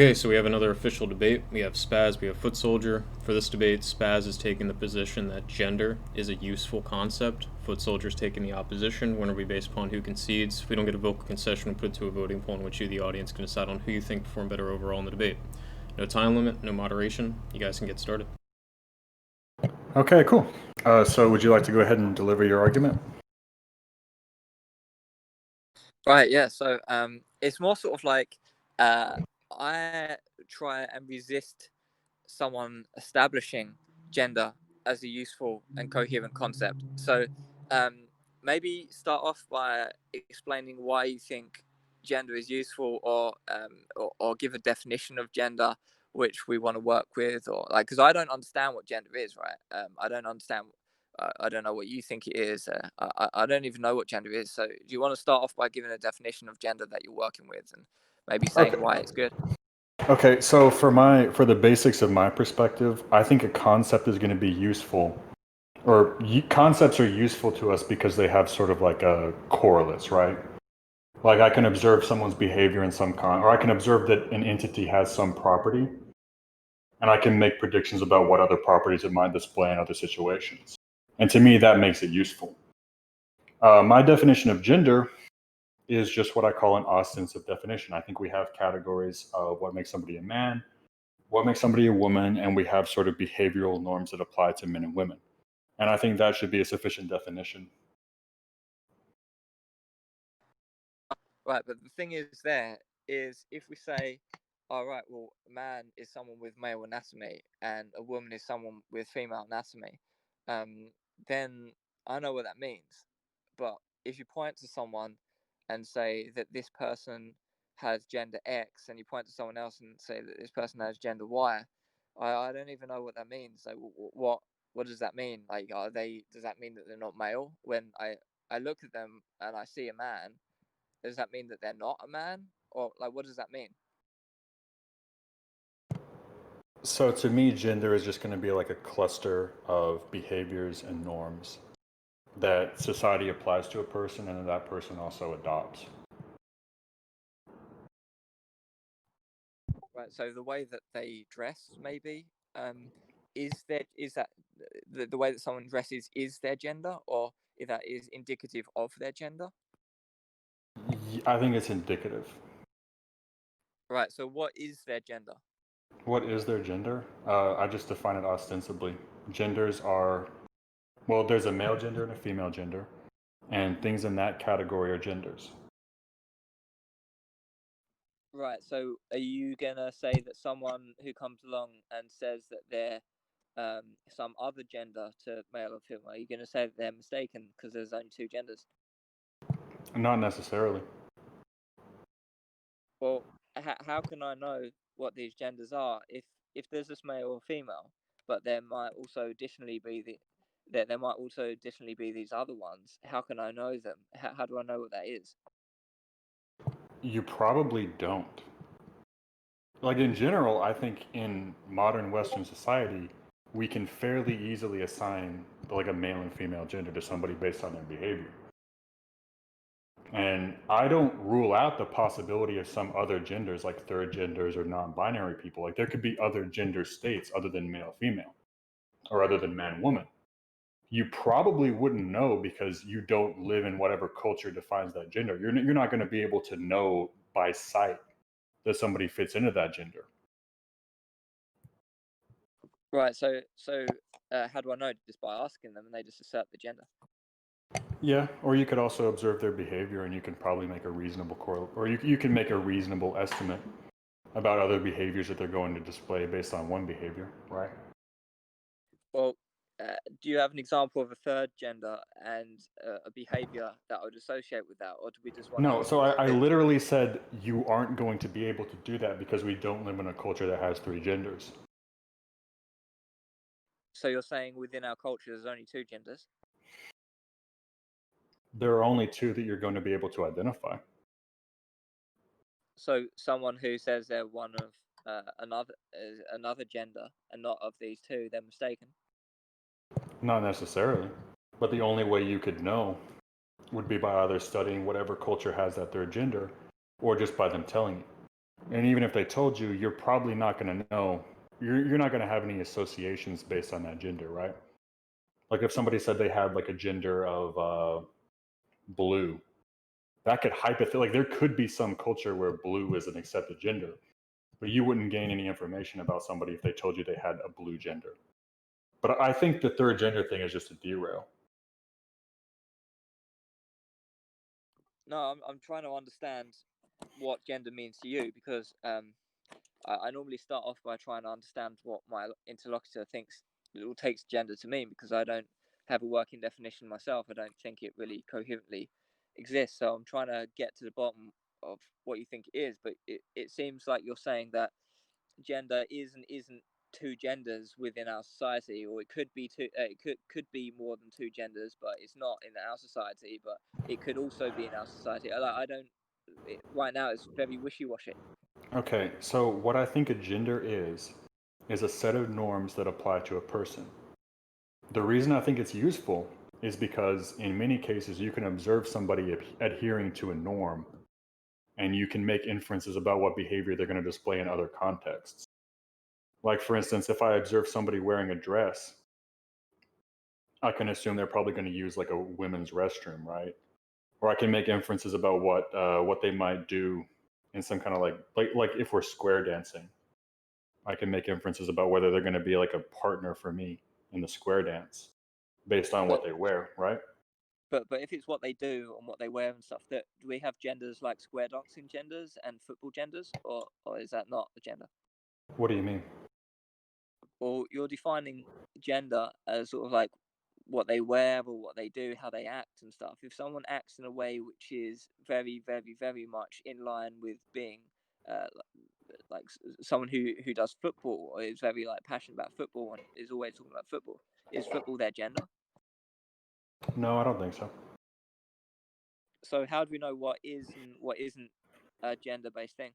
Okay, so we have another official debate. We have Spaz, we have Footsoldier. For this debate, Spaz is taking the position that gender is a useful concept. Footsoldier is taking the opposition. Winner will be based upon who concedes. If we don't get a vocal concession, we'll put it to a voting poll in which you, the audience, can decide on who you think performed better overall in the debate. No time limit, no moderation. You guys can get started. Okay, cool. So would you like to go ahead and deliver your argument? Right, yeah. So it's more sort of like I try and resist someone establishing gender as a useful and coherent concept. So maybe start off by explaining why you think gender is useful, or give a definition of gender which we want to work with, or like, because I don't understand what gender is, right? I don't understand. I don't know what you think it is. I don't even know what gender is. So, do you want to start off by giving a definition of gender that you're working with, and maybe saying why it's good? Okay, so for the basics of my perspective, I think a concept is going to be useful, or concepts are useful to us because they have sort of like a correlates, right? Like I can observe someone's behavior in some or I can observe that an entity has some property, and I can make predictions about what other properties it might display in other situations. And to me, that makes it useful. My definition of gender is just what I call an ostensive definition. I think we have categories of what makes somebody a man, what makes somebody a woman, and we have sort of behavioral norms that apply to men and women. And I think that should be a sufficient definition. Right, but the thing is, there is, if we say, all right, well, a man is someone with male anatomy and a woman is someone with female anatomy, then I know what that means. But if you point to someone and say that this person has gender X, and you point to someone else and say that this person has gender Y, I don't even know what that means. Like, what does that mean? Like, does that mean that they're not male? When I look at them and I see a man, does that mean that they're not a man? Or, like, what does that mean? So to me, gender is just going to be like a cluster of behaviors and norms that society applies to a person and that person also adopts. Right. So the way that they dress, maybe, is that the way that someone dresses is their gender, or if that is indicative of their gender? I think it's indicative. Right. So what is their gender? What is their gender? I just define it ostensibly. Genders are, well, there's a male gender and a female gender, and things in that category are genders. Right. So are you gonna say that someone who comes along and says that they're some other gender to male or female, are you gonna say that they're mistaken because there's only two genders? Not necessarily. Well, how can I know what these genders are if there's this male or female, but there might also additionally be there might also additionally be these other ones? How can I know them? How do I know what that is? You probably don't. Like in general, I think in modern Western society, we can fairly easily assign like a male and female gender to somebody based on their behavior. And I don't rule out the possibility of some other genders, like third genders or non binary people. Like there could be other gender states other than male, female, or other than man, woman. You probably wouldn't know because you don't live in whatever culture defines that gender. You're not going to be able to know by sight that somebody fits into that gender. Right. How do I know? Just by asking them, and they just assert the gender. Yeah, or you could also observe their behavior and you can probably make a reasonable or you can make a reasonable estimate about other behaviors that they're going to display based on one behavior, right? Well, do you have an example of a third gender and a behavior that I would associate with that, or do we just want No, to? so I literally said you aren't going to be able to do that because we don't live in a culture that has three genders. So you're saying within our culture there's only two genders? There are only two that you're going to be able to identify. So someone who says they're one of another gender and not of these two, they're mistaken. Not necessarily, but the only way you could know would be by either studying whatever culture has that third gender, or just by them telling you. And even if they told you, you're probably not going to know. You're not going to have any associations based on that gender, right? Like if somebody said they had like a gender of blue, that could hypothetically, like there could be some culture where blue is an accepted gender, but you wouldn't gain any information about somebody if they told you they had a blue gender. But I think the third gender thing is just a derail. No, I'm trying to understand what gender means to you, because I normally start off by trying to understand what my interlocutor thinks it all takes gender to mean, because I don't have a working definition myself. I don't think it really coherently exists. So I'm trying to get to the bottom of what you think it is. But it seems like you're saying that gender is and isn't two genders within our society, or it could be two. It could be more than two genders, but it's not in our society. But it could also be in our society. I don't. Right now, it's very wishy-washy. Okay, so what I think a gender is a set of norms that apply to a person. The reason I think it's useful is because in many cases you can observe somebody adhering to a norm and you can make inferences about what behavior they're going to display in other contexts. Like, for instance, if I observe somebody wearing a dress, I can assume they're probably going to use like a women's restroom, right? Or I can make inferences about what they might do in some kind of like if we're square dancing, I can make inferences about whether they're going to be like a partner for me in the square dance based on what But they wear, right? but if it's what they do and what they wear and stuff, that do we have genders like square dancing genders and football genders, or is that not a gender? What do you mean? Or you're defining gender as sort of like what they wear or what they do, how they act and stuff. If someone acts in a way which is very, very, very much in line with being uh, like someone who does football, or is very like passionate about football and is always talking about football, is football their gender? No, I don't think so. So how do we know what is and what isn't a gender-based thing?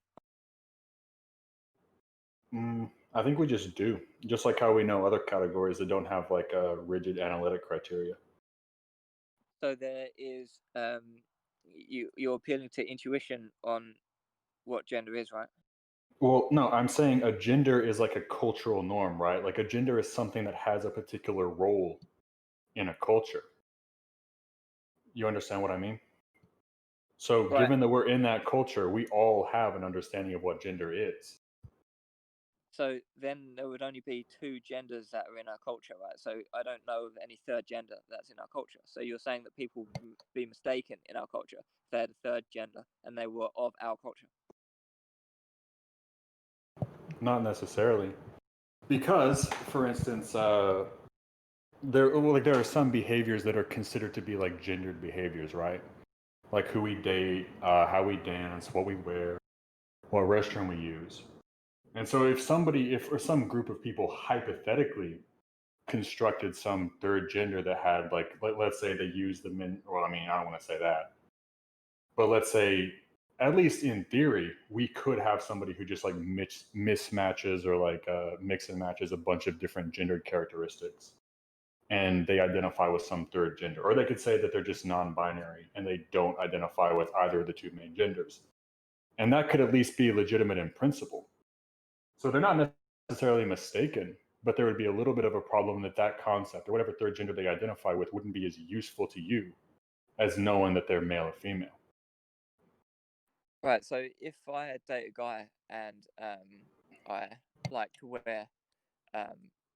I think we just do, just like how we know other categories that don't have like a rigid analytic criteria. So there is you're appealing to intuition on what gender is, right? Well, no, I'm saying a gender is like a cultural norm, right? Like a gender is something that has a particular role in a culture. You understand what I mean? So, Right. given that we're in that culture, we all have an understanding of what gender is. So then there would only be two genders that are in our culture, right? So I don't know of any third gender that's in our culture. So you're saying that people would be mistaken in our culture if they had a third gender and they were of our culture. Not necessarily. Because, for instance, there are some behaviors that are considered to be like gendered behaviors, right? Like who we date, how we dance, what we wear, what restroom we use. And so if or some group of people hypothetically constructed some third gender that had like let's say they use the men, well, I mean, I don't want to say that, but let's say at least in theory we could have somebody who just like mismatches or like mix and matches a bunch of different gendered characteristics and they identify with some third gender, or they could say that they're just non-binary and they don't identify with either of the two main genders, and that could at least be legitimate in principle. So they're not necessarily mistaken, but there would be a little bit of a problem that that concept or whatever third gender they identify with wouldn't be as useful to you as knowing that they're male or female. Right. So if I date a guy and I like to wear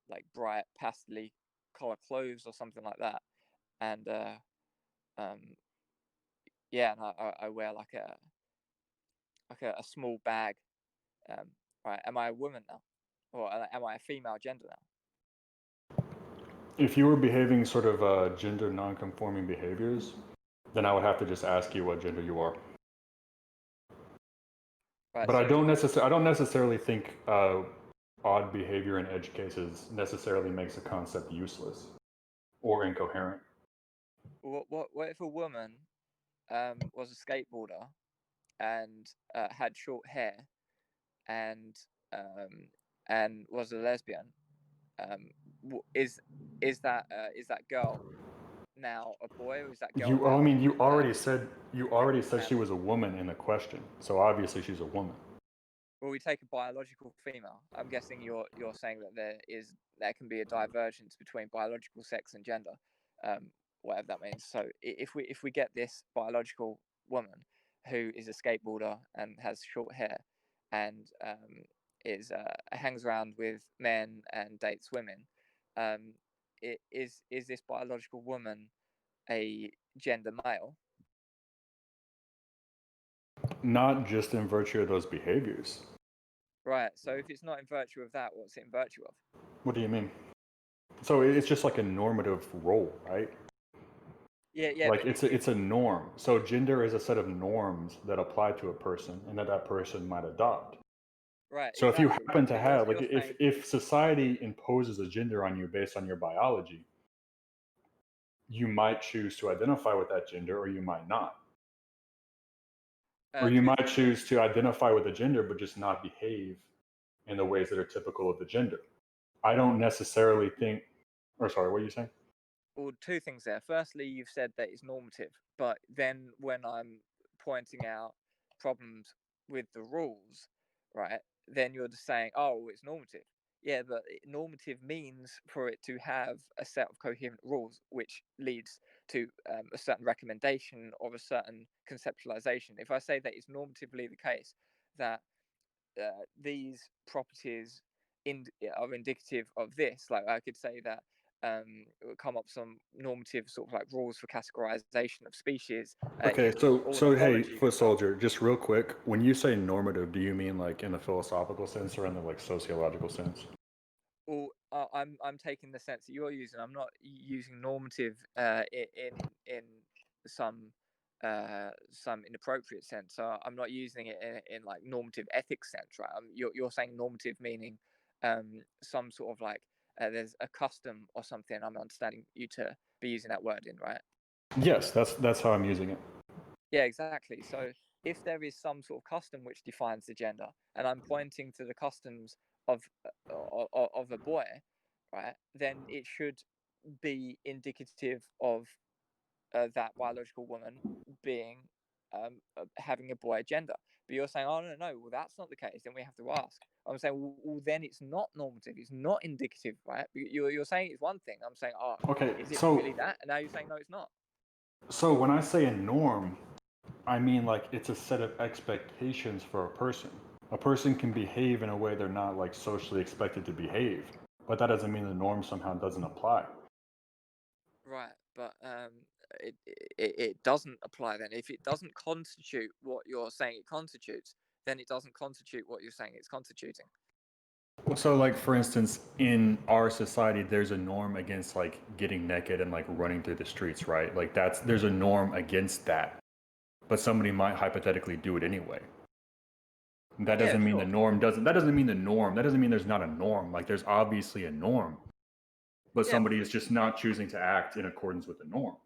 like bright pastely color clothes or something like that, and um, yeah, and I wear like a small bag. Right, am I a woman now, or am I a female gender now? If you were behaving sort of gender non-conforming behaviors, then I would have to just ask you what gender you are. Right. But I So don't necessarily think odd behavior in edge cases necessarily makes a concept useless or incoherent. what if a woman was a skateboarder and had short hair and um, and was a lesbian? Um, is that girl now a boy, or is that girl I now mean, you already said pregnant she and was a woman in the question, so obviously she's a woman. Well, we take a biological female. I'm guessing you're saying that there can be a divergence between biological sex and gender, whatever that means. So if we get this biological woman who is a skateboarder and has short hair and is hangs around with men and dates women, is this biological woman a gender male? Not just in virtue of those behaviors. Right. So if it's not in virtue of that, what's it in virtue of? What do you mean? So it's just like a normative role, right? Yeah. Like But it's a norm. So gender is a set of norms that apply to a person and that person might adopt. right, So if you exactly. happen to But have, like, you're saying, if society imposes a gender on you based on your biology, you might choose to identify with that gender or you might not. Or you two might things there. choose to identify with the gender but just not behave in the ways that are typical of the gender. I don't necessarily think, or sorry, what are you saying? Well, two things there. Firstly, you've said that it's normative, but then when I'm pointing out problems with the rules, right, then you're just saying, oh, it's normative. Yeah, but normative means for it to have a set of coherent rules, which leads to a certain recommendation or a certain conceptualization. If I say that it's normatively the case that these properties are indicative of this, like I could say that it would come up some normative sort of like rules for categorization of species Okay, in so hey, ornithology, for Foot example. Soldier, just real quick, when you say normative, do you mean like in the philosophical sense or in the like sociological sense? Well, I'm taking the sense that you're using. I'm not using normative in some some inappropriate sense. So I'm not using it in like normative ethics sense, right? You're saying normative meaning some sort of like there's a custom or something. I'm understanding you to be using that word in, right? Yes, that's how I'm using it. Yeah, exactly. So if there is some sort of custom which defines the gender, and I'm pointing to the customs of of a boy, right, then it should be indicative of that biological woman being having a boy gender. But you're saying, oh no, well that's not the case. Then we have to ask. I'm saying, well then it's not normative. It's not indicative, right? You're saying it's one thing. I'm saying, oh, Okay, is it really that? And now you're saying, no, it's not. so when I say a norm, I mean like it's a set of expectations for a person. A person can behave in a way they're not like socially expected to behave, but that doesn't mean the norm somehow doesn't apply. Right, but it doesn't apply then. If it doesn't constitute what you're saying it constitutes, then it doesn't constitute what you're saying it's constituting. So like for instance, in our society there's a norm against like getting naked and like running through the streets, right? Like there's a norm against that. But somebody might hypothetically do it anyway. That Yeah, doesn't mean the sure. norm doesn't that doesn't mean the norm. That doesn't mean there's not a norm. Like there's obviously a norm, but Yeah, somebody is just not choosing to act in accordance with the norm.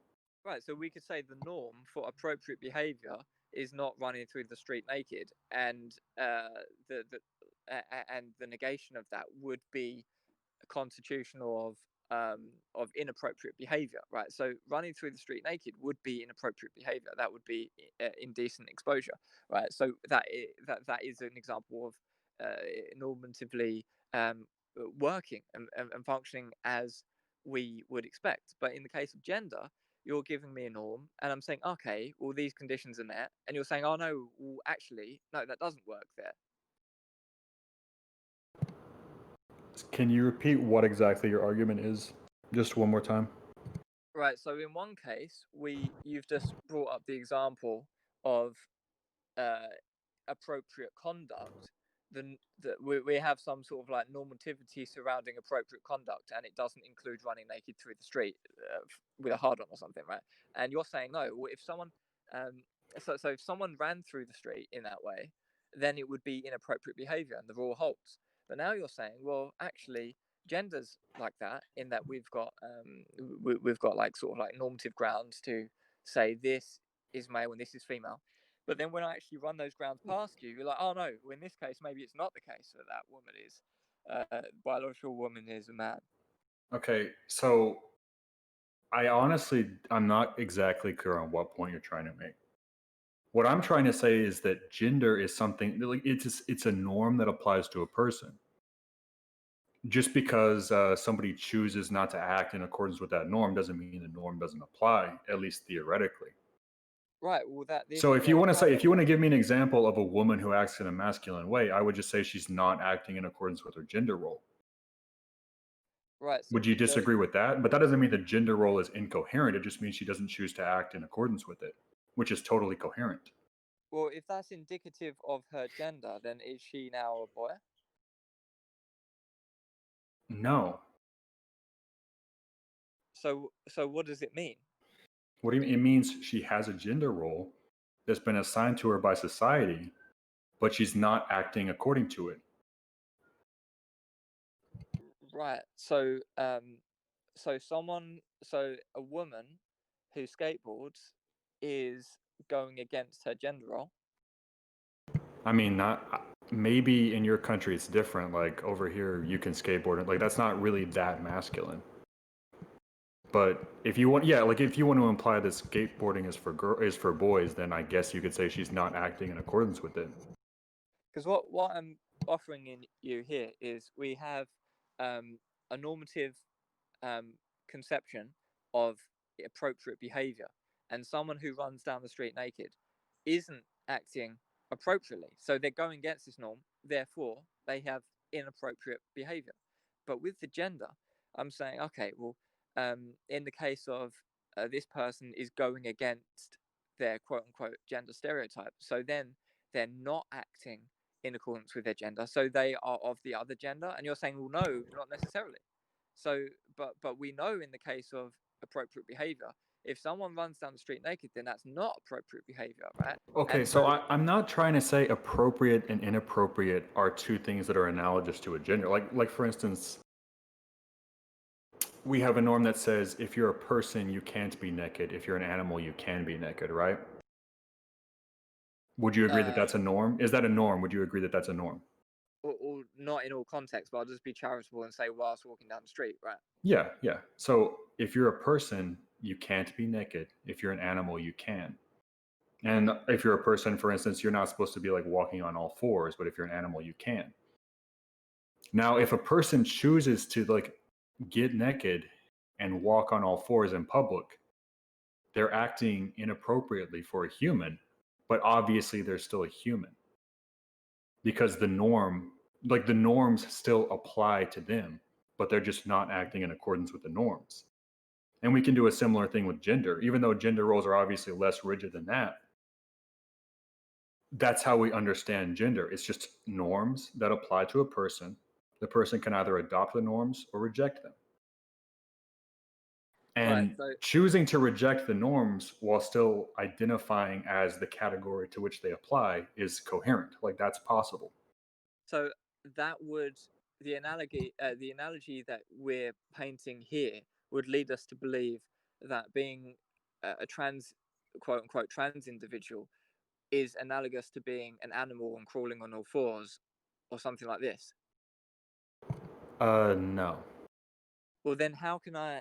right. So we could say the norm for appropriate behavior is not running through the street naked, and and the negation of that would be constitutional of inappropriate behavior, right? So running through the street naked would be inappropriate behavior. That would be indecent exposure, right? So that is an example of normatively working and functioning as we would expect. But in the case of gender, you're giving me a norm, and I'm saying, okay, well these conditions are met, and you're saying, oh no, well actually, no, that doesn't work there. Can you repeat what exactly your argument is? Just one more time. Right. So in one case, you've just brought up the example of uh, appropriate conduct. We have some sort of like normativity surrounding appropriate conduct, and it doesn't include running naked through the street with a hard on or something, right? And you're saying no. Well, if someone so if someone ran through the street in that way, then it would be inappropriate behavior, and the rule holds. But now you're saying, well, actually, gender's like that in that we've got like sort of like normative grounds to say this is male and this is female. But then when I actually run those grounds past you, you're like, oh no, well, in this case, maybe it's not the case that that woman is biological woman is a man. Okay, so I'm not exactly clear on what point you're trying to make. What I'm trying to say is that gender is something like it's a norm that applies to a person. Just because somebody chooses not to act in accordance with that norm doesn't mean the norm doesn't apply, at least theoretically. Right. Well, that this So is if where you the want to say, if you want to paradox. give me an example of a woman who acts in a masculine way, I would just say she's not acting in accordance with her gender role. Right. Would you disagree with that? But that doesn't mean the gender role is incoherent. It just means she doesn't choose to act in accordance with it, which is totally coherent. Well, if that's indicative of her gender, then is she now a boy? No. So what does it mean? What do you mean? It means she has a gender role that's been assigned to her by society, but she's not acting according to it. Right. So so a woman who skateboards is going against her gender role. I mean, not maybe in your country it's different. Like over here, you can skateboard it. Like that's not really that masculine. But if you want, yeah, like if you want to imply that skateboarding is for boys, then I guess you could say she's not acting in accordance with it. Because what I'm offering in you here is we have a normative conception of appropriate behavior, and someone who runs down the street naked isn't acting appropriately. So they're going against this norm, therefore, they have inappropriate behavior. But with the gender, I'm saying, okay, well, in the case of this person is going against their quote unquote gender stereotype, so then they're not acting in accordance with their gender, so they are of the other gender. And you're saying, well, no, not necessarily. So, but we know in the case of appropriate behavior, if someone runs down the street naked, then that's not appropriate behavior, right? Okay, And so so, I'm not trying to say appropriate and inappropriate are two things that are analogous to a gender. Like for instance, we have a norm that says if you're a person, you can't be naked. If you're an animal, you can be naked, right? Would you agree that that's a norm? Is that a norm? Would you agree that that's a norm? or not in all contexts, but I'll just be charitable and say whilst walking down the street, right? Yeah, yeah. So if you're a person, you can't be naked. If you're an animal, you can. And if you're a person, for instance, you're not supposed to be like walking on all fours, but if you're an animal, you can. Now, if a person chooses to like get naked and walk on all fours in public, they're acting inappropriately for a human, but obviously they're still a human because the norms still apply to them, but they're just not acting in accordance with the norms. And we can do a similar thing with gender, even though gender roles are obviously less rigid than that. That's how we understand gender. It's just norms that apply to a person. The person can either adopt the norms or reject them. Right. And So, choosing to reject the norms while still identifying as the category to which they apply is coherent. Like that's possible. so that would the analogy that we're painting here would lead us to believe that being a trans quote unquote trans individual is analogous to being an animal and crawling on all fours or something like this. No. Well, then how can I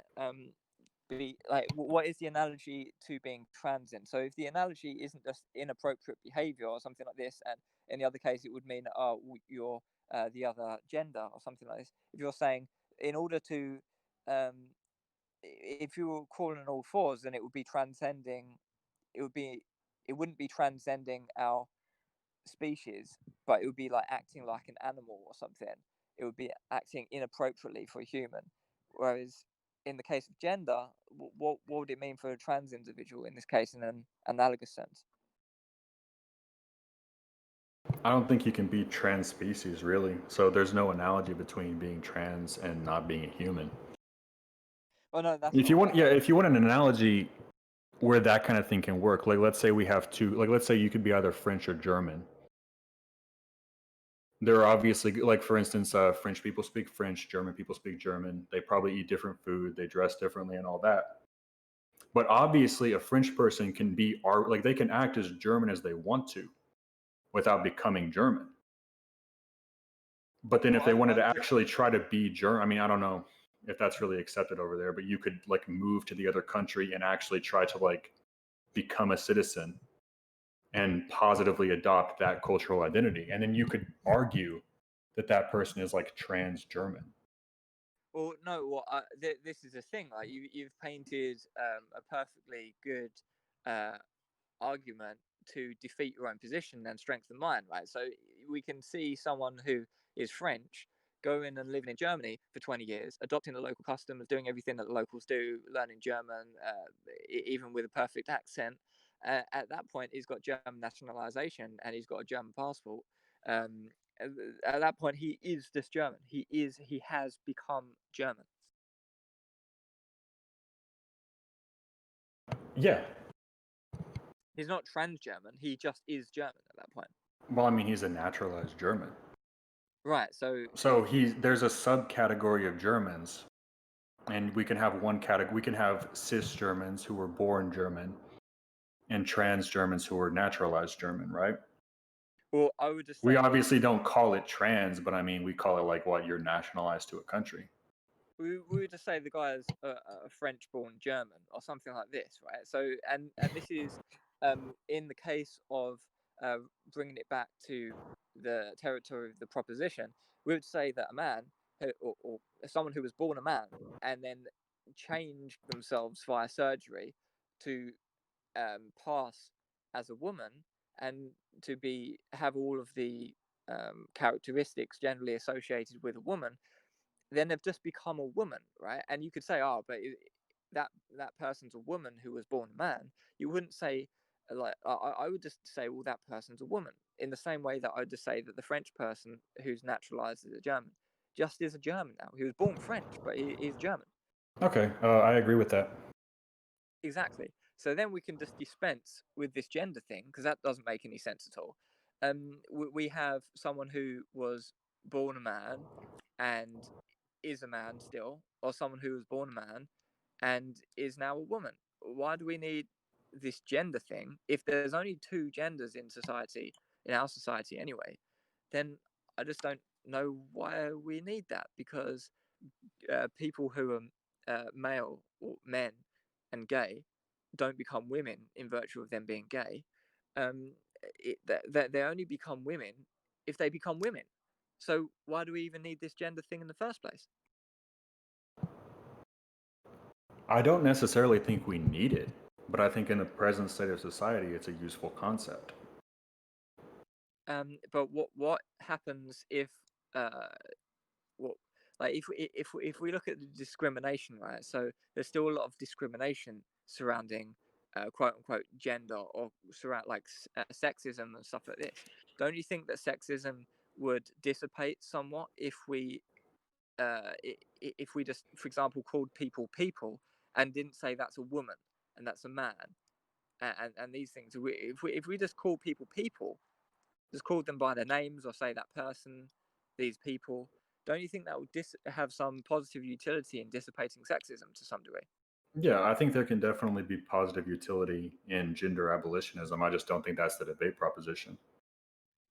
be like, what is the analogy to being trans in? So if the analogy isn't just inappropriate behavior or something like this, and in the other case it would mean, oh, you're the other gender or something like this. If you're saying in order to um, if you were crawling on all fours, then it would be transcending. It would be. It wouldn't be transcending our species, but it would be like acting like an animal or something. It would be acting inappropriately for a human. Whereas in the case of gender, what would it mean for a trans individual in this case in an analogous sense? I don't think you can be trans species really. So there's no analogy between being trans and not being a human. Oh no, that's If you not. want, yeah, if you want an analogy where that kind of thing can work, like let's say we have two, like let's say you could be either French or German. There are obviously, like for instance, French people speak French, German people speak German. They probably eat different food, they dress differently, and all that. But obviously, a French person can be like they can act as German as they want to, without becoming German. But then if they wanted to actually try to be German, I mean, I don't know if that's really accepted over there, but you could like move to the other country and actually try to like become a citizen and positively adopt that cultural identity. And then you could argue that that person is like trans German. Well, no. This is a thing. Like you've painted a perfectly good argument to defeat your own position and strengthen mine, right? So we can see someone who is French going and living in Germany for 20 years, adopting the local customs, doing everything that the locals do, learning German, even with a perfect accent. At that point, he's got German nationalization and he's got a German passport. Um, at that point, he is just German. He has become German. Yeah. He's not trans German. He just is German at that point. Well, I mean, he's a naturalized German. Right. So there's a subcategory of Germans, and we can have one category. We can have cis Germans who were born German, and trans Germans who were naturalized German, right? well, I would just say We obviously don't call it trans, but I mean, we call it like what, you're nationalized to a country. we would just say the guy's a French-born German or something like this, right? So, and this is in the case of bringing it back to the territory of the proposition, we would say that a man or someone who was born a man and then changed themselves via surgery to pass as a woman and to have all of the characteristics generally associated with a woman, then they've just become a woman, right? And you could say, oh, but that person's a woman who was born a man. You wouldn't say like I would just say, well, that person's a woman. In the same way that I'd just say that the French person who's naturalized as a German just is a German now. He was born French, but he's German. Okay, I agree with that. Exactly. So then we can just dispense with this gender thing because that doesn't make any sense at all. We have someone who was born a man and is a man still, or someone who was born a man and is now a woman. Why do we need this gender thing if there's only two genders in society, in our society anyway? Then I just don't know why we need that because people who are male or men and gay don't become women in virtue of them being gay. They only become women if they become women. So why do we even need this gender thing in the first place? I don't necessarily think we need it, but I think in the present state of society, it's a useful concept. But what happens if what like if we look at the discrimination, right? So there's still a lot of discrimination surrounding quote unquote gender or surround like sexism and stuff like this. Don't you think that sexism would dissipate somewhat if we just, for example, called people and didn't say that's a woman and that's a man and these things? If we just call people, just called them by their names or say that person, these people, don't you think that would have some positive utility in dissipating sexism to some degree? Yeah, I think there can definitely be positive utility in gender abolitionism. I just don't think that's the debate proposition.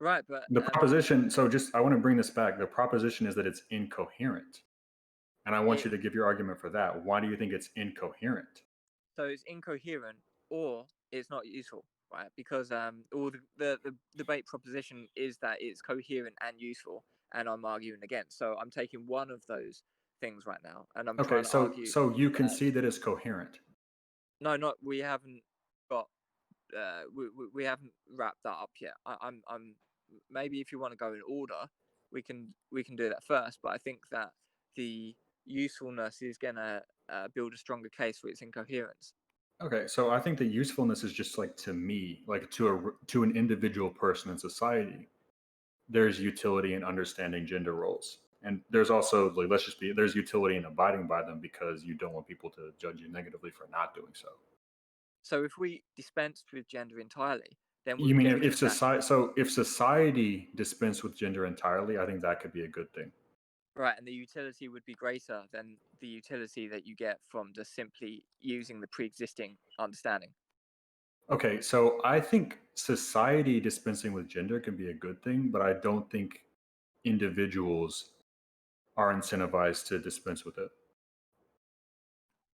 Right, but The proposition, so just I want to bring this back. The proposition is that it's incoherent. And I want you to give your argument for that. Why do you think it's incoherent? So it's incoherent or it's not useful, right? Because all the debate proposition is that it's coherent and useful, and I'm arguing against. So I'm taking one of those things right now, and I'm Okay, trying to argue. so you concede that it's coherent. No, not we haven't got we haven't wrapped that up yet. I'm maybe if you want to go in order, we can do that first. But I think that the usefulness is gonna build a stronger case for its incoherence. Okay, so I think the usefulness is just like, to me, like to an individual person in society, there's utility in understanding gender roles. And there's also, like, there's utility in abiding by them because you don't want people to judge you negatively for not doing so. So if we dispensed with gender entirely, then we You would mean get rid if of that. society, so if society dispensed with gender entirely, I think that could be a good thing. Right, and the utility would be greater than the utility that you get from just simply using the pre-existing understanding. Okay, so I think society dispensing with gender can be a good thing, but I don't think individuals are incentivized to dispense with it.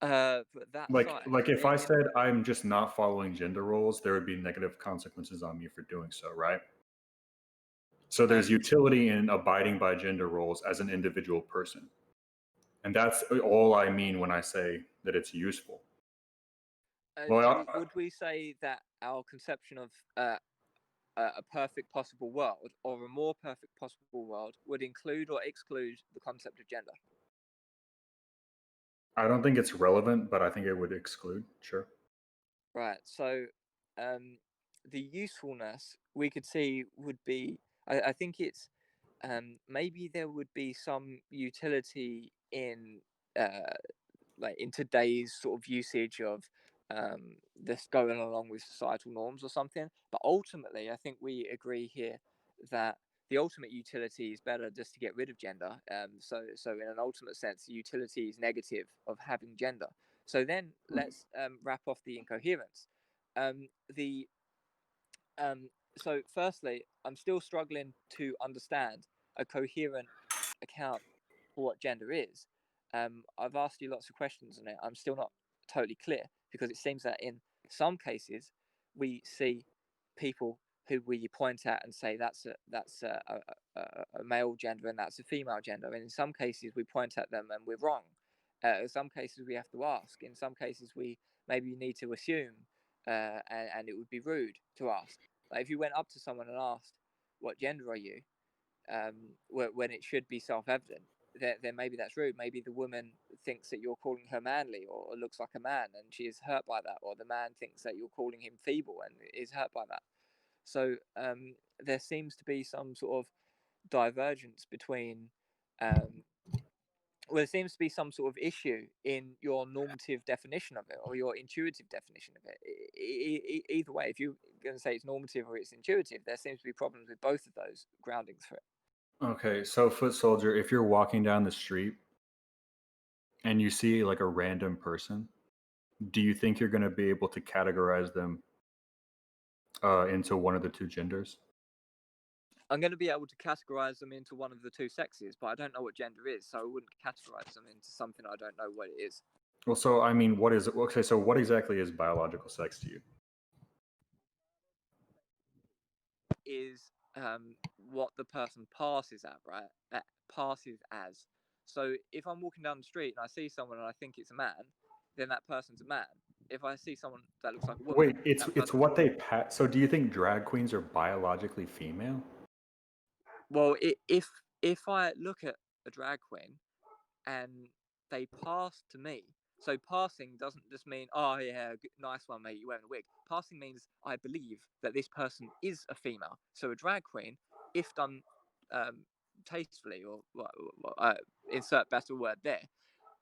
But that side, Like if I said I'm just not following gender roles, there would be negative consequences on me for doing so, right? So there's utility in abiding by gender roles as an individual person. And that's all I mean when I say that it's useful. would we say that our conception of a perfect possible world or a more perfect possible world would include or exclude the concept of gender? I don't think it's relevant, but I think it would exclude, sure. Right. So the usefulness we could see would be, I think it's maybe there would be some utility in like in today's sort of usage of this going along with societal norms or something. But ultimately, I think we agree here that the ultimate utility is better just to get rid of gender. So in an ultimate sense, the utility is negative of having gender. So then let's wrap off the incoherence. The So firstly, I'm still struggling to understand a coherent account for what gender is. I've asked you lots of questions on it. I'm still not totally clear because it seems that in some cases we see people who we point at and say that's a male gender and that's a female gender, and in some cases we point at them and we're wrong. In some cases we have to ask. In some cases we maybe need to assume, and it would be rude to ask. Like if you went up to someone and asked, "What gender are you?" When it should be self-evident, then maybe that's rude. Maybe the woman thinks that you're calling her manly or looks like a man and she is hurt by that, or the man thinks that you're calling him feeble and is hurt by that. So there seems to be some sort of divergence between there seems to be some sort of issue in your normative definition of it or your intuitive definition of it. Either way, if you're going to say it's normative or it's intuitive, there seems to be problems with both of those groundings for it. Okay, so Footsoldier, if you're walking down the street and you see like a random person, do you think you're going to be able to categorize them into one of the two genders? I'm going to be able to categorize them into one of the two sexes, but I don't know what gender is, so I wouldn't categorize them into something I don't know what it is. Well, so I mean, what is it? Okay, so what exactly is biological sex to you? Is what the person passes at, right? Passes as. So if I'm walking down the street and I see someone and I think it's a man, then that person's a man. If I see someone that looks like a woman, Wait, it's what they pass. So do you think drag queens are biologically female? well, if I look at a drag queen and they pass to me. So passing doesn't just mean, oh yeah, nice one, mate, you're wearing a wig. Passing means I believe that this person is a female. So a drag queen, if done tastefully, or insert better word there,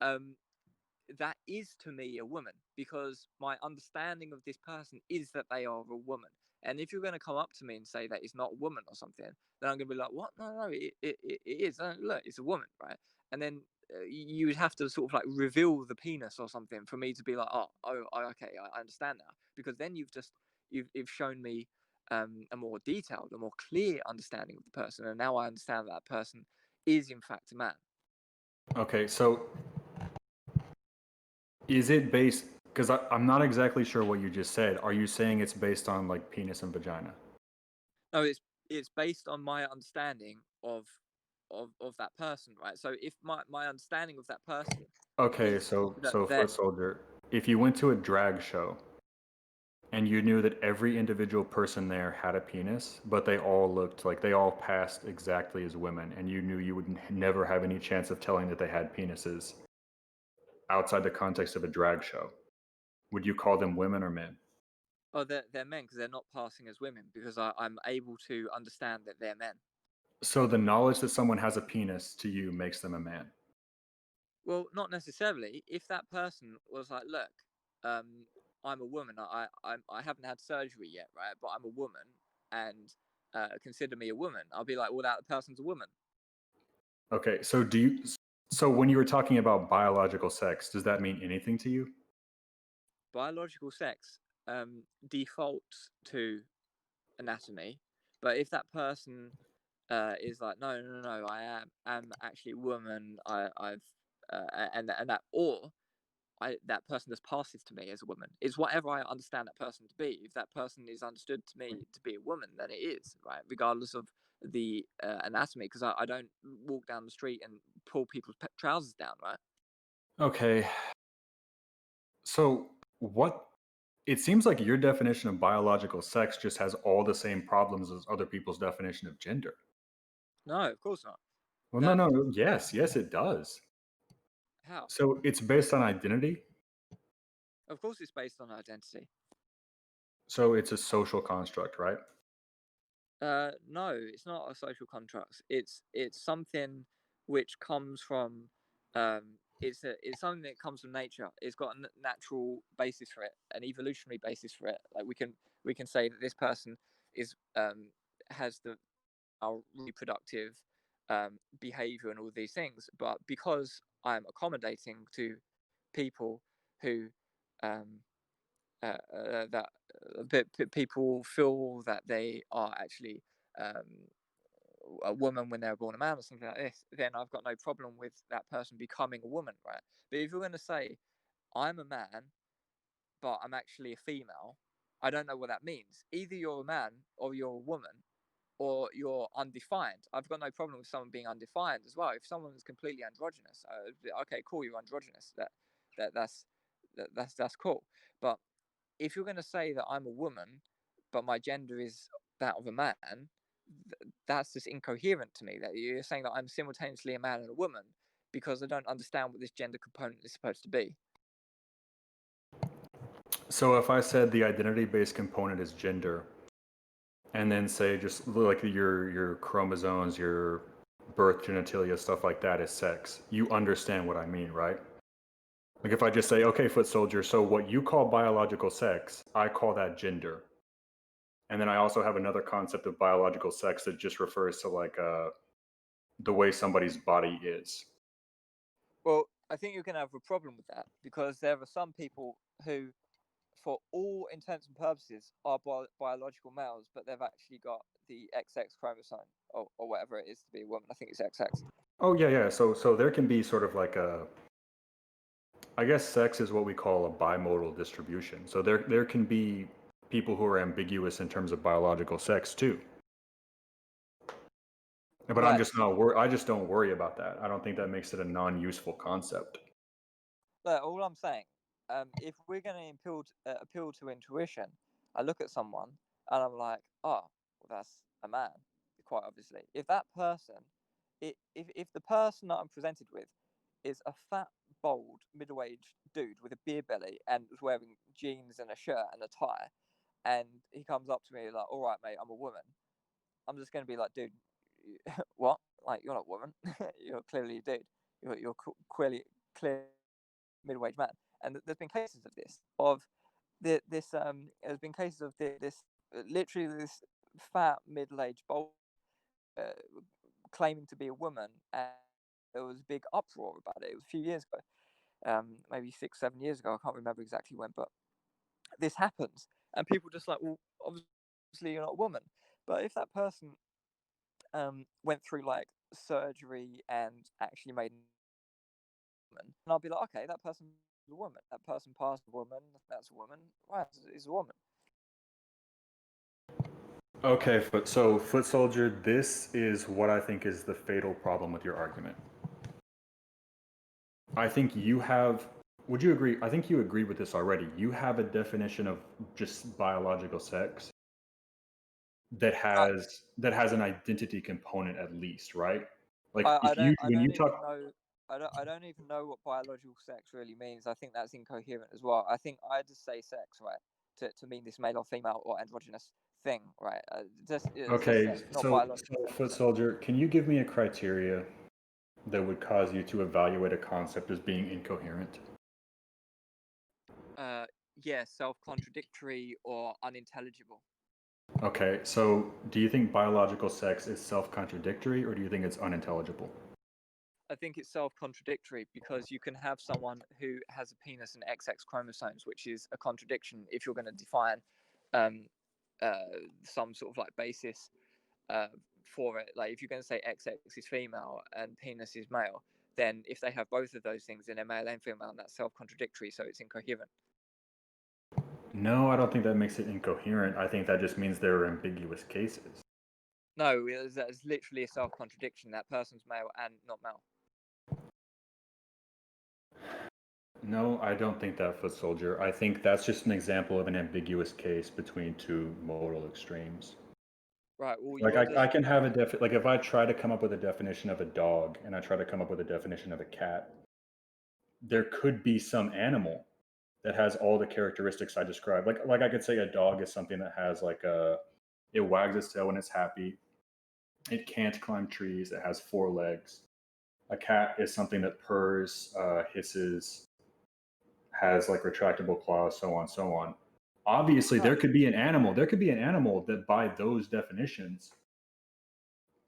that is to me a woman, because my understanding of this person is that they are a woman. And if you're going to come up to me and say that it's not a woman or something, then I'm going to be like, what? No, it is. Look, it's a woman, right? And then you would have to sort of like reveal the penis or something for me to be like, okay, I understand now. Because then you've shown me a more detailed, a more clear understanding of the person, and now I understand that person is in fact a man. Okay, so is it based? Because I'm not exactly sure what you just said. Are you saying it's based on like penis and vagina? No, it's based on my understanding of that person, right? So if my understanding of that person Okay, is so that Foot Soldier, if you went to a drag show and you knew that every individual person there had a penis, but they all looked like they all passed exactly as women, and you knew you would never have any chance of telling that they had penises outside the context of a drag show, would you call them women or men? oh, they're men because they're not passing as women, because I'm able to understand that they're men. So the knowledge that someone has a penis to you makes them a man. Well, not necessarily. If that person was like, look, I'm a woman. I haven't had surgery yet, right? But I'm a woman, and consider me a woman. I'll be like, well, that person's a woman. Okay, so so when you were talking about biological sex, does that mean anything to you? Biological sex defaults to anatomy, but if that person is like, no, I am actually a woman. I've and that, or that person just passes to me as a woman. It's whatever I understand that person to be. If that person is understood to me to be a woman, then it is, right, regardless of the anatomy. Because I don't walk down the street and pull people's trousers down, right? Okay. So what? It seems like your definition of biological sex just has all the same problems as other people's definition of gender. No, of course not. Well, That, no. Yes, it does. how? So it's based on identity. Of course, it's based on identity. So it's a social construct, right? No, it's not a social construct. It's something which comes from it's something that comes from nature. It's got a natural basis for it, an evolutionary basis for it. Like we can say that this person is has the our reproductive behavior and all these things, but because I'm accommodating to people who um, that people feel that they are actually um, a woman when they were born a man or something like this, then I've got no problem with that person becoming a woman, right? But if you're going to say I'm a man, but I'm actually a female, I don't know what that means. Either you're a man or you're a woman, or you're undefined. I've got no problem with someone being undefined as well. If someone's completely androgynous, okay, cool, you're androgynous. That's cool. But if you're going to say that I'm a woman, but my gender is that of a man, that's just incoherent to me. That you're saying that I'm simultaneously a man and a woman because I don't understand what this gender component is supposed to be. So if I said the identity-based component is gender, and then say just like your chromosomes, your birth genitalia, stuff like that is sex, you understand what I mean, right? Like if I just say, okay, foot soldier, so what you call biological sex, I call that gender. And then I also have another concept of biological sex that just refers to like the way somebody's body is. Well, I think you're going to have a problem with that because there are some people who, for all intents and purposes, are biological males, but they've actually got the XX chromosome or whatever it is to be a woman. I think it's XX. Oh yeah. So there can be sort of like a, I guess sex is what we call a bimodal distribution. So there can be people who are ambiguous in terms of biological sex too. But I'm Right. just not I just don't worry about that. I don't think that makes it a non-useful concept. But all I'm saying, if we're going to appeal to intuition, I look at someone and I'm like, oh, well, that's a man, quite obviously. If that person, if the person that I'm presented with is a fat, bald, middle-aged dude with a beer belly and was wearing jeans and a shirt and a tie, and he comes up to me like, all right, mate, I'm a woman. I'm just going to be like, dude, what? Like, you're not a woman. You're clearly a dude. You're clearly middle-aged man. And there's been cases of this, of this. There's been cases of this literally this fat middle-aged boy uh, claiming to be a woman, and there was a big uproar about it. It was a few years ago, maybe 6, 7 years ago. I can't remember exactly when, but this happens, and people just like, well, obviously you're not a woman. But if that person went through like surgery and actually made a woman, and I'll be like, okay, that person's a woman. That person passed a woman. That's a woman. Right, is a woman. Okay, so foot soldier, this is what I think is the fatal problem with your argument. I think you have, would you agree? I think you agree with this already. You have a definition of just biological sex Right. that has an identity component at least, right? Like I if don't you I when don't you even talk know I don't even know what biological sex really means. I think that's incoherent as well. I think I just say sex, right, to mean this male or female or androgynous thing, right? Just Okay, sex, not so biological sex. foot soldier, can you give me a criteria that would cause you to evaluate a concept as being incoherent? Uh, yeah, self-contradictory or unintelligible. Okay, so do you think biological sex is self-contradictory or do you think it's unintelligible? I think it's self-contradictory because you can have someone who has a penis and XX chromosomes, which is a contradiction if you're going to define um, some sort of like basis uh, for it. Like if you're going to say XX is female and penis is male, then if they have both of those things, then they're male and female, and that's self-contradictory, so it's incoherent. No, I don't think that makes it incoherent. I think that just means there are ambiguous cases. No, that's literally a self-contradiction. That person's male and not male. No, I don't think that, Footsoldier. I think that's just an example of an ambiguous case between two modal extremes. Right. Well, Like I can have a like if I try to come up with a definition of a dog and I try to come up with a definition of a cat, there could be some animal that has all the characteristics I described. Like I could say a dog is something that has it wags its tail when it's happy. It can't climb trees. It has 4 legs. A cat is something that purrs, hisses, has like retractable claws, so on, so on. Obviously, there could be an animal. There could be an animal that, by those definitions,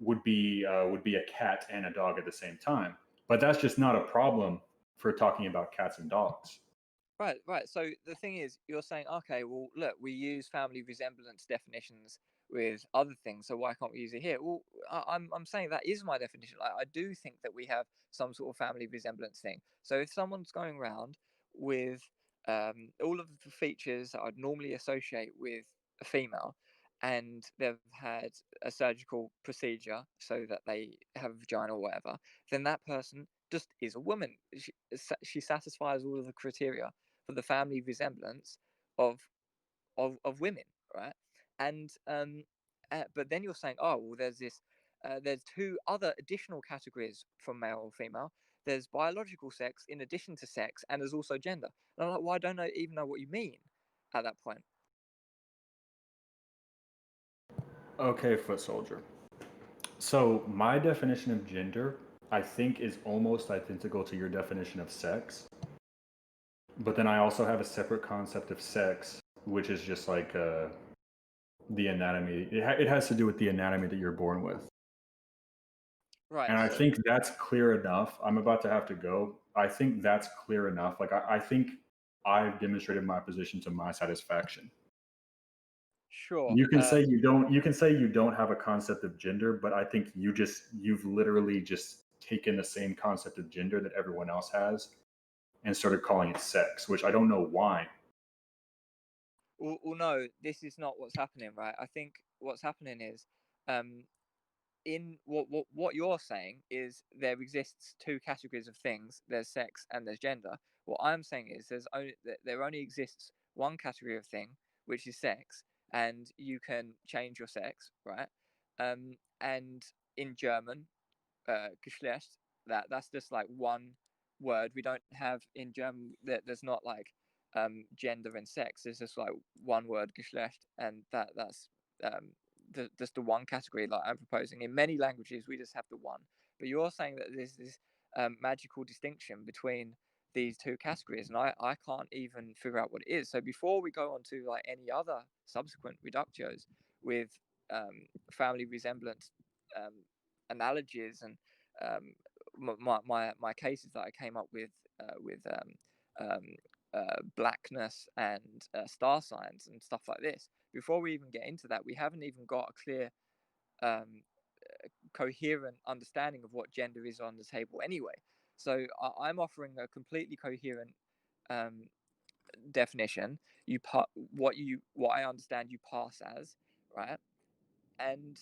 would be a cat and a dog at the same time. But that's just not a problem for talking about cats and dogs. Right, right. So the thing is, you're saying, okay, well, look, we use family resemblance definitions with other things, so why can't we use it here? Well, I'm saying that is my definition. I do think that we have some sort of family resemblance thing. So if someone's going around with all of the features that I'd normally associate with a female, and they've had a surgical procedure so that they have a vagina or whatever, then that person just is a woman. She satisfies all of the criteria for the family resemblance of women, right? And but then you're saying, oh well, there's 2 other additional categories from male or female. There's biological sex in addition to sex, and there's also gender. And I'm like, well, I don't even know what you mean at that point. Okay, Footsoldier. So my definition of gender, I think, is almost identical to your definition of sex. But then I also have a separate concept of sex, which is just like the anatomy. It has to do with the anatomy that you're born with. Right. And I So, think that's clear enough. I'm about to have to go. I think that's clear enough. Like I think I've demonstrated my position to my satisfaction. sure. You can say you don't. You can say you don't have a concept of gender, but I think you've literally just taken the same concept of gender that everyone else has and started calling it sex, which I don't know why. Well, no, this is not what's happening, right? I think what's happening is, in what you're saying is there exists 2 categories of things. There's sex and there's gender. What I'm saying is there only exists one category of thing, which is sex, and you can change your sex, right? And in German, Geschlecht, that's just like one word. We don't have in German that there's not like gender and sex. There's just like one word, Geschlecht, and that's just the one category like I'm proposing. In many languages, we just have the one. But you're saying that there's this magical distinction between these 2 categories, and I can't even figure out what it is. So before we go on to like any other subsequent reductios with family resemblance analogies and my cases that I came up with blackness and star signs and stuff like this. Before we even get into that, we haven't even got a clear, coherent understanding of what gender is on the table anyway. So I'm offering a completely coherent definition. What I understand you pass as, right, and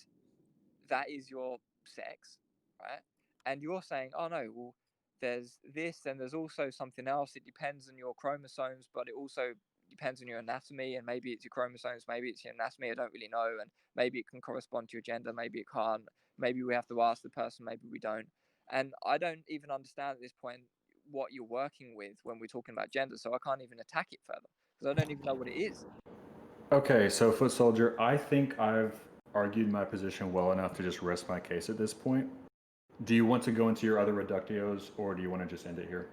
that is your sex, right? And you're saying, oh no, well, there's this, and there's also something else. It depends on your chromosomes, but it also depends on your anatomy, and maybe it's your chromosomes, maybe it's your anatomy. I don't really know, and maybe it can correspond to your gender, maybe it can't. Maybe we have to ask the person, maybe we don't. And I don't even understand at this point what you're working with when we're talking about gender, so I can't even attack it further because I don't even know what it is. Okay, so Footsoldier, I think I've argued my position well enough to just rest my case at this point. Do you want to go into your other reductios, or do you want to just end it here?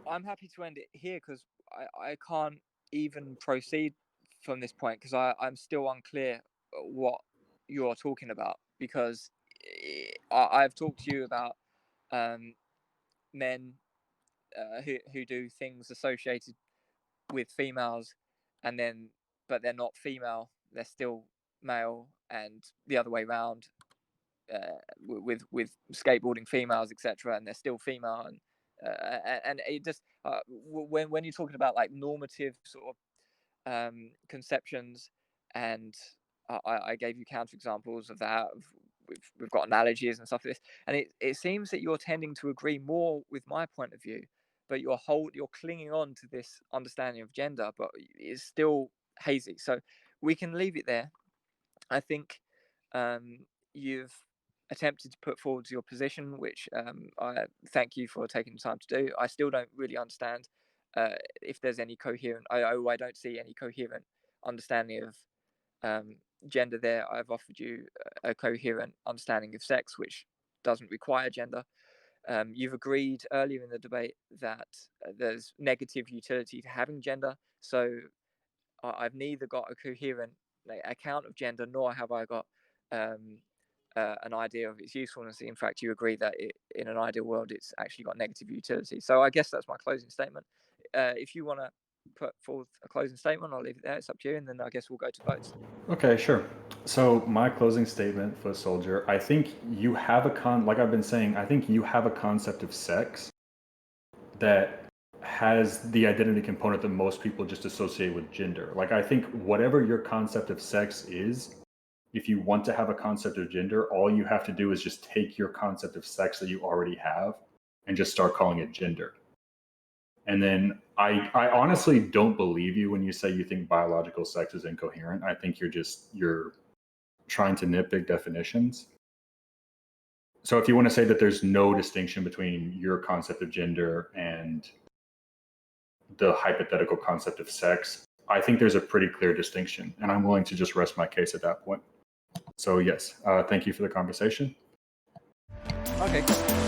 I'm happy to end it here because I can't even proceed from this point because I'm still unclear what you're talking about because I've talked to you about men who do things associated with females and then but they're not female, they're still male, and the other way around. with skateboarding females, etc., and they're still female, and it just when you're talking about like normative sort of conceptions, and I gave you counterexamples of that. We've got analogies and stuff like this, and it seems that you're tending to agree more with my point of view, but you're clinging on to this understanding of gender, but it's still hazy. So we can leave it there. I think you've attempted to put forward your position, which I thank you for taking the time to do. I still don't really understand if there's any coherent. I don't see any coherent understanding of gender there. I've offered you a coherent understanding of sex, which doesn't require gender. You've agreed earlier in the debate that there's negative utility to having gender. So I've neither got a coherent account of gender, nor have I got an idea of its usefulness. In fact, you agree that in an ideal world, it's actually got negative utility. So I guess that's my closing statement. If you want to put forth a closing statement, I'll leave it there. It's up to you, and then I guess we'll go to votes. Okay, sure. So my closing statement, Footsoldier, I think you have like I've been saying, I think you have a concept of sex that has the identity component that most people just associate with gender. Like, I think whatever your concept of sex is, if you want to have a concept of gender, all you have to do is just take your concept of sex that you already have and just start calling it gender. And then I honestly don't believe you when you say you think biological sex is incoherent. I think you're trying to nitpick definitions. So if you want to say that there's no distinction between your concept of gender and the hypothetical concept of sex, I think there's a pretty clear distinction, and I'm willing to just rest my case at that point. So yes, thank you for the conversation. Okay.